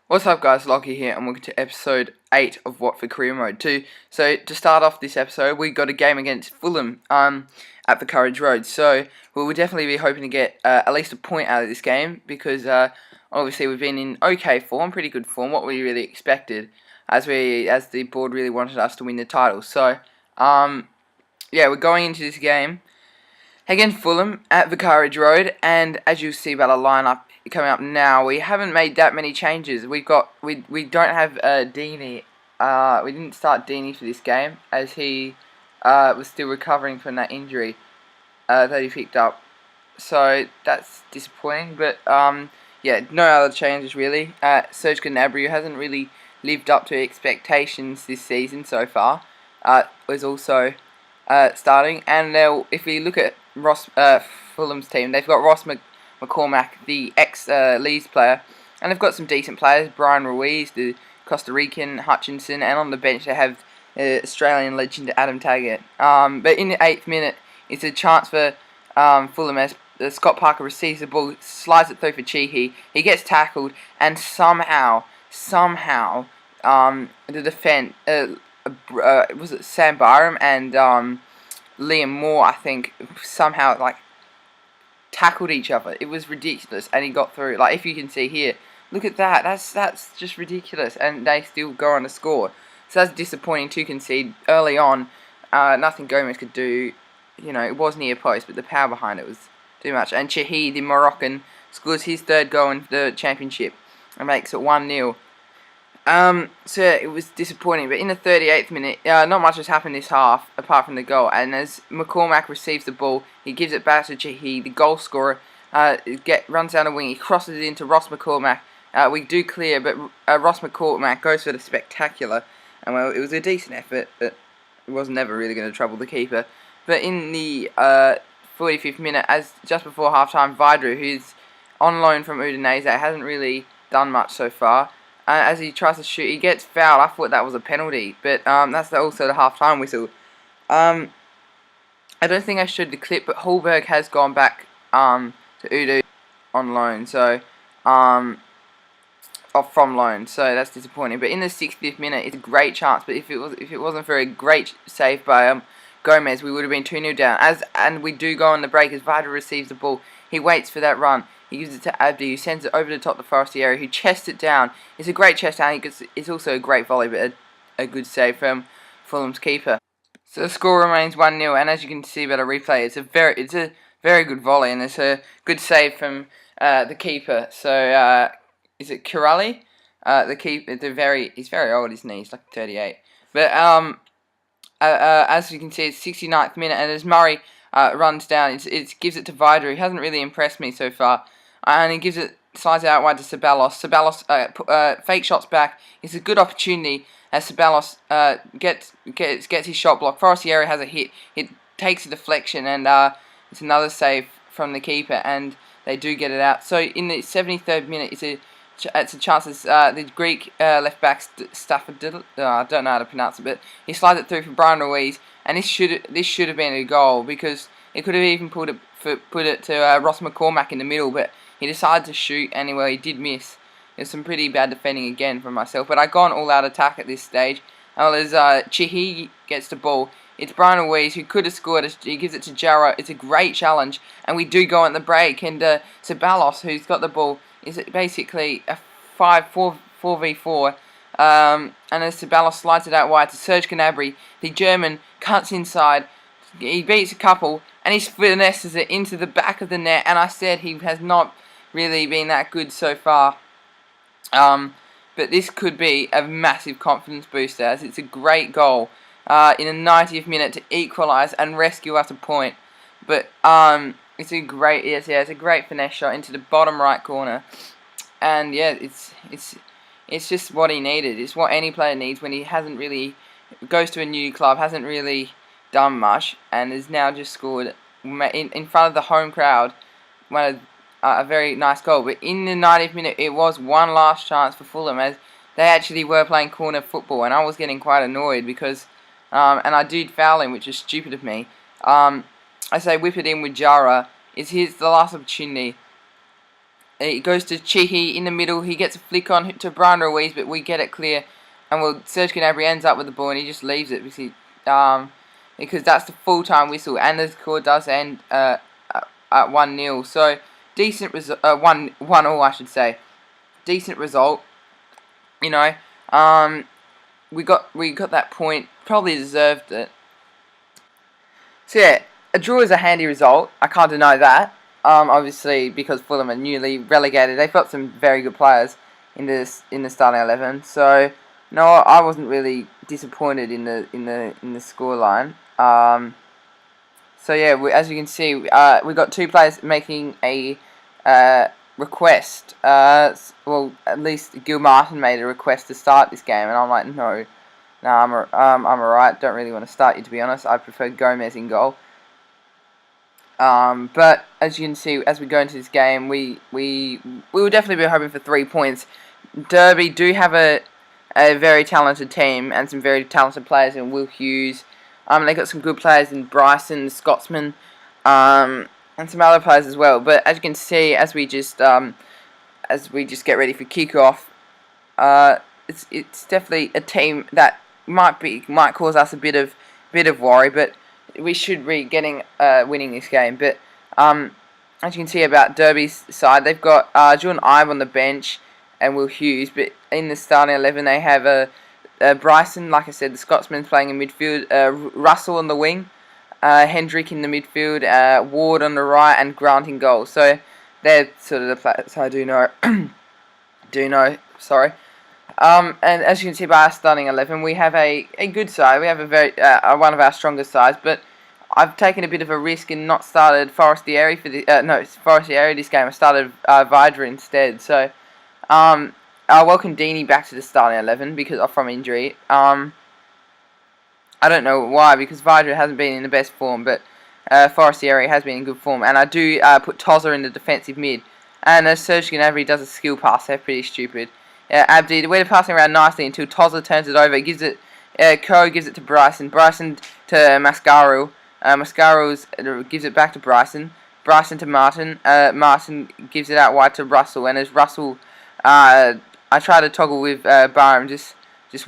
What's up guys, Lockie here and welcome to episode 8 of Watford Career Mode 2. So to start off this episode, we got a game against Fulham at the Courage Road. So we will definitely be hoping to get at least a point out of this game because obviously we've been in okay form, pretty good form, what we really expected as the board really wanted us to win the title. So yeah, we're going into this game against Fulham at the Courage Road, and as you'll see by the lineup coming up now, we haven't made that many changes. We don't have Deeney. We didn't start Deeney for this game as he was still recovering from that injury that he picked up. So that's disappointing. But yeah, no other changes really. Gnabry, who hasn't really lived up to expectations this season so far, was also starting. And if we look at Fulham's team, they've got Ross McCormack, the ex-Leeds player, and they've got some decent players, Brian Ruiz, the Costa Rican, Hutchinson, and on the bench they have Australian legend Adam Taggart. But in the 8th minute, it's a chance for Fulham as Scott Parker receives the ball, slides it through for Cheehy, he gets tackled, and somehow, the defence, was it Sam Byram and Liam Moore, I think, somehow tackled each other. It was ridiculous, and he got through. Like, if you can see here, look at that. That's just ridiculous, and they still go on to score. So that's disappointing to concede early on. Nothing Gomez could do. You know, it was near post, but the power behind it was too much. And Cheehy, the Moroccan, scores his 3rd goal in the championship and makes it 1-0. So yeah, it was disappointing, but in the 38th minute, not much has happened this half, apart from the goal, and as McCormack receives the ball, he gives it back to Cheehy, the goal scorer, runs down the wing, he crosses it into Ross McCormack, we do clear, but Ross McCormack goes for the spectacular, and well, it was a decent effort, but it was never really going to trouble the keeper. But in the 45th minute, as just before half-time, Vidru, who's on loan from Udinese, hasn't really done much so far. As he tries to shoot, he gets fouled. I thought that was a penalty, but that's also the half-time whistle. I don't think I showed the clip, but Hallberg has gone back to Udo on loan, so from loan, so that's disappointing. But in the 60th minute, it's a great chance. But if it wasn't for a great save by Gomez, we would have been 2-0 down. And we do go on the break as Vidal receives the ball. He waits for that run. He gives it to Abdi, who sends it over the top of the Forestry area, who chests it down. It's a great chest down. It's also a great volley, but a good save from Fulham's keeper. So the score remains 1-0, and as you can see by the replay, it's a very good volley, and it's a good save from the keeper. So is it Kirali? The keeper, he's very old, isn't he? He's like 38. But as you can see, it's 69th minute, and as Murray runs down, it gives it to Vidru. He hasn't really impressed me so far. And he slides it out wide to Ceballos. Ceballos fake shots back. It's a good opportunity as Ceballos gets his shot blocked. Forestieri has a hit. It takes a deflection, and it's another save from the keeper, and they do get it out. So in the 73rd minute, it's a chance as the Greek left back Stafford. I don't know how to pronounce it, but he slides it through for Brian Ruiz, and this should have been a goal because it could have even put it to Ross McCormack in the middle, but he decided to shoot anyway. He did miss. There's some pretty bad defending again from myself, but I gone all out attack at this stage. And as Cheehy gets the ball, it's Brian Ruiz who could have scored. He gives it to Jarrah. It's a great challenge, and we do go on the break. And Ceballos, who's got the ball, is basically a 4v4. And as Ceballos slides it out wide to Serge Gnabry, the German cuts inside. He beats a couple, and he finesses it into the back of the net. And I said he has not really been that good so far. But this could be a massive confidence booster, as it's a great goal in the 90th minute to equalise and rescue us a point. But it's a great finesse shot into the bottom right corner, and yeah, it's just what he needed. It's what any player needs when he goes to a new club, hasn't really done much, and has now just scored in front of the home crowd. A very nice goal. But in the 90th minute, it was one last chance for Fulham, as they actually were playing corner football, and I was getting quite annoyed because, and I did foul him, which is stupid of me. I say whip it in with Jarrah. It's the last opportunity. It goes to Chihi in the middle. He gets a flick on to Brian Ruiz, but we get it clear. And Serge Gnabry ends up with the ball and he just leaves it because that's the full-time whistle. And the score does end at 1-0. So, decent result. 1-1 I should say. Decent result. You know, we got that point. Probably deserved it. So yeah, a draw is a handy result. I can't deny that. Obviously, because Fulham are newly relegated, they've got some very good players in the starting 11. So no, I wasn't really disappointed in the scoreline. So yeah, as you can see, we got two players making a request. Well, at least Gil Martin made a request to start this game, and I'm like, no, I'm alright. Don't really want to start you, to be honest. I prefer Gomez in goal. But as you can see, as we go into this game, we will definitely be hoping for 3 points. Derby do have a very talented team and some very talented players in Will Hughes. They got some good players in Bryson, the Scotsman, and some other players as well. But as you can see, as we just get ready for kickoff, it's definitely a team that might cause us a bit of worry, but we should be winning this game. But as you can see about Derby's side, they've got Jordan Ibe on the bench and Will Hughes, but in the starting 11 they have Bryson, like I said, the Scotsman's playing in midfield, Russell on the wing, Hendrick in the midfield, Ward on the right, and Grant in goal. So they're sort of the players I do know. Sorry. And as you can see by our starting 11, we have a good side. We have a very one of our strongest sides, but I've taken a bit of a risk and not started Forestieri for Forestieri this game. I started Vidra instead. So I welcome Deeney back to the starting 11 because from injury. I don't know why, because Vidra hasn't been in the best form, but Forestieri has been in good form. And I do put Tozza in the defensive mid. And Serge Gnabry does a skill pass. They're pretty stupid. Abdi, we're passing around nicely until Tozza turns it over. Gives it to Bryson. Bryson to Mascaro. Mascaro gives it back to Bryson. Bryson to Martin. Martin gives it out wide to Russell. And as Russell, I try to toggle with Barham. Just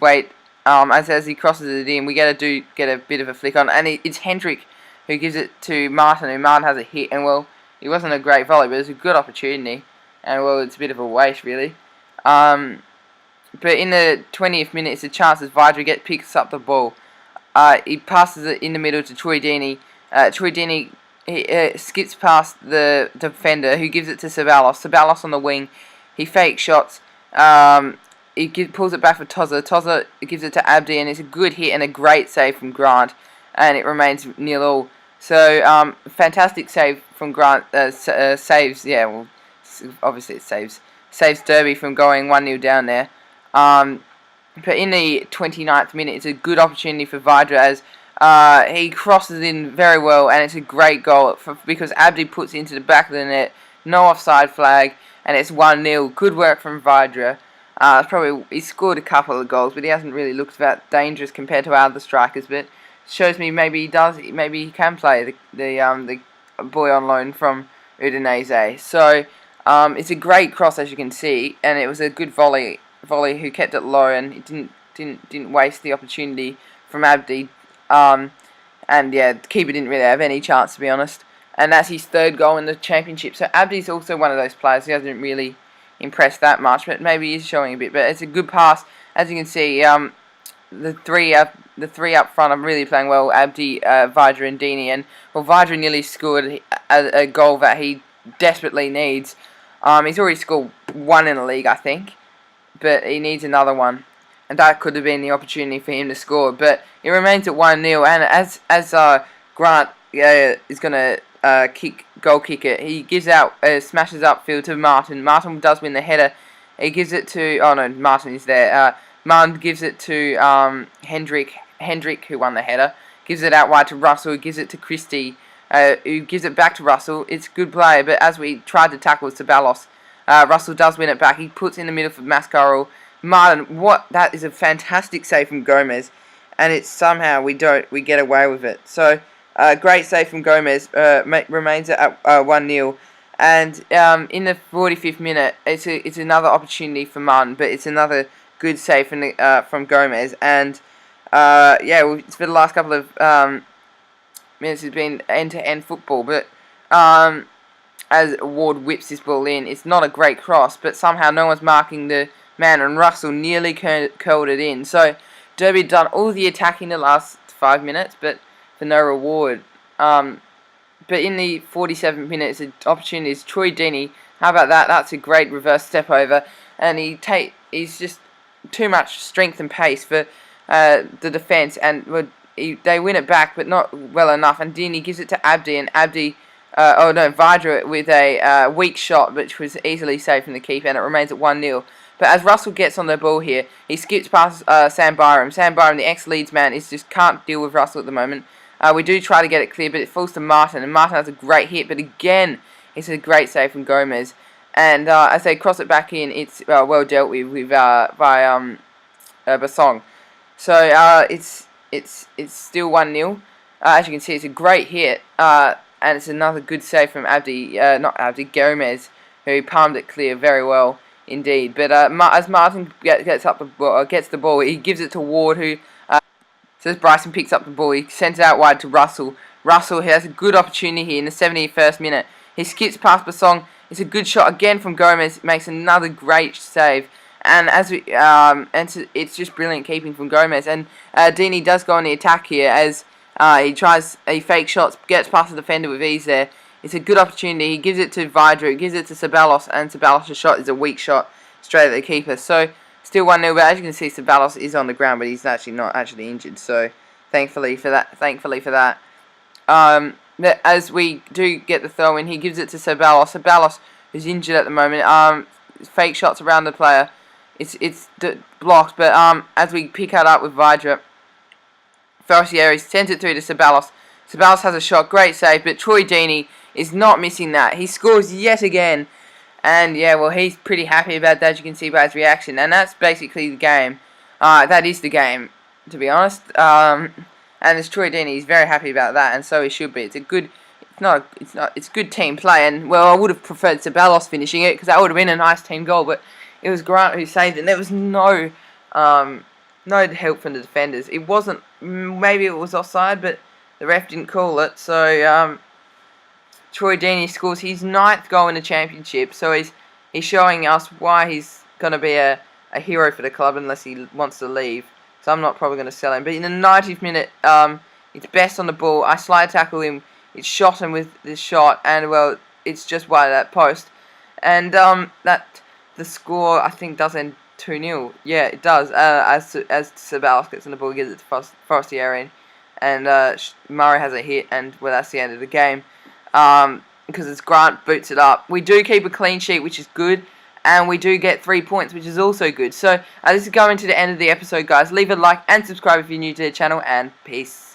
wait. As he crosses it in, we get a bit of a flick on, and it's Hendrick who gives it to Martin. And Martin has a hit, and well, it wasn't a great volley, but it was a good opportunity. And well, it's a bit of a waste, really. But in the 20th minute, it's a chance as Vidra picks up the ball. He passes it in the middle to Troy Deeney. Troy Deeney skips past the defender, who gives it to Ceballos. Ceballos on the wing. He fakes shots. He pulls it back for Tozza. Tozza gives it to Abdi, and it's a good hit and a great save from Grant. And it remains 0-0. So, fantastic save from Grant. Saves, yeah, well, obviously it saves Derby from going 1-0 down there. But in the 29th minute, it's a good opportunity for Vidra as he crosses in very well, and it's a great goal because Abdi puts it into the back of the net, no offside flag, and it's 1-0. Good work from Vidra. He scored a couple of goals, but he hasn't really looked that dangerous compared to our other strikers. But shows me maybe he can play the boy on loan from Udinese. So it's a great cross, as you can see, and it was a good volley who kept it low, and it didn't waste the opportunity from Abdi. And yeah, the keeper didn't really have any chance, to be honest. And that's his third goal in the championship. So Abdi's also one of those players who hasn't really impressed that much, but maybe he's showing a bit. But it's a good pass, as you can see. The three up front are really playing well. Abdi, Vidra, and Deeney. And well, Vidra nearly scored a goal that he desperately needs. He's already scored one in the league, I think, but he needs another one, and that could have been the opportunity for him to score. But it remains at 1-0, and as Grant is gonna kick it, he gives out smashes upfield to Martin. Martin does win the header. He gives it to Martin is there. Martin gives it to Hendrick, who won the header. Gives it out wide to Russell, who gives it to Christie, who gives it back to Russell. It's a good play, but as we tried to tackle Ceballos, Russell does win it back. He puts in the middle for Mascaro. Martin, that is a fantastic save from Gomez, and it's somehow we get away with it. So great save from Gomez. Remains at 1-0, And in the 45th minute, it's another opportunity for Martin, but it's another good save from Gomez. And for the last couple of minutes, it's been end-to-end football. But as Ward whips this ball in, it's not a great cross, but somehow no one's marking the man, and Russell nearly curled it in. So Derby done all the attacking the last 5 minutes, but for no reward. But in the 47th minute, the opportunity is Troy Deeney. How about that? That's a great reverse step over, and he's just too much strength and pace for the defence, and they win it back, but not well enough. And Deeney gives it to Abdi, and Abdi, Vidra with a weak shot, which was easily saved from the keeper, and it remains at 1-0. But as Russell gets on the ball here, he skips past Sam Byram. Sam Byram, the ex-Leeds man, just can't deal with Russell at the moment. We do try to get it clear, but it falls to Martin, and Martin has a great hit, but again, it's a great save from Gomez. And as they cross it back in, it's well dealt with by Basong. So it's still 1-0. As you can see, it's a great hit, and it's another good save from Gomez, who palmed it clear very well indeed. But as Martin gets the ball, he gives it to Ward, who. So as Bryson picks up the ball, he sends it out wide to Russell. Russell has a good opportunity here in the 71st minute. He skips past Basong. It's a good shot again from Gomez. Makes another great save. And it's just brilliant keeping from Gomez. And Deeney does go on the attack here as he fake shots, gets past the defender with ease there. It's a good opportunity. He gives it to Vidra, gives it to Ceballos, and Ceballos' shot is a weak shot straight at the keeper. So still 1-0, but as you can see, Ceballos is on the ground, but he's actually not injured. So thankfully for that. As we do get the throw in, he gives it to Ceballos. Ceballos, who's injured at the moment, fake shots around the player. It's blocked, but as we pick it up with Vidra, Forestieri sends it through to Ceballos. Ceballos has a shot, great save, but Troy Deeney is not missing that. He scores yet again. And yeah, well, he's pretty happy about that, as you can see by his reaction. And that's basically the game. That is the game, to be honest. And as Troy Deeney, he's very happy about that, and so he should be. It's good team play. And well, I would have preferred Ceballos finishing it because that would have been a nice team goal. But it was Grant who saved it. And there was no help from the defenders. It wasn't. Maybe it was offside, but the ref didn't call it. So Troy Deeney scores his 9th goal in the championship, so he's showing us why he's going to be a hero for the club unless he wants to leave. So I'm not probably going to sell him. But in the 90th minute, it's Best on the ball. I slide tackle him. It's shot him with this shot, and well, it's just wide of that post. And the score I think does end 2-0. Yeah, it does. As Ceballos gets on the ball, gives it to Forestieri, and Murray has a hit, and well, that's the end of the game. Because as Grant boots it up. We do keep a clean sheet, which is good, and we do get 3 points, which is also good. So this is going to the end of the episode, guys. Leave a like and subscribe if you're new to the channel, and peace.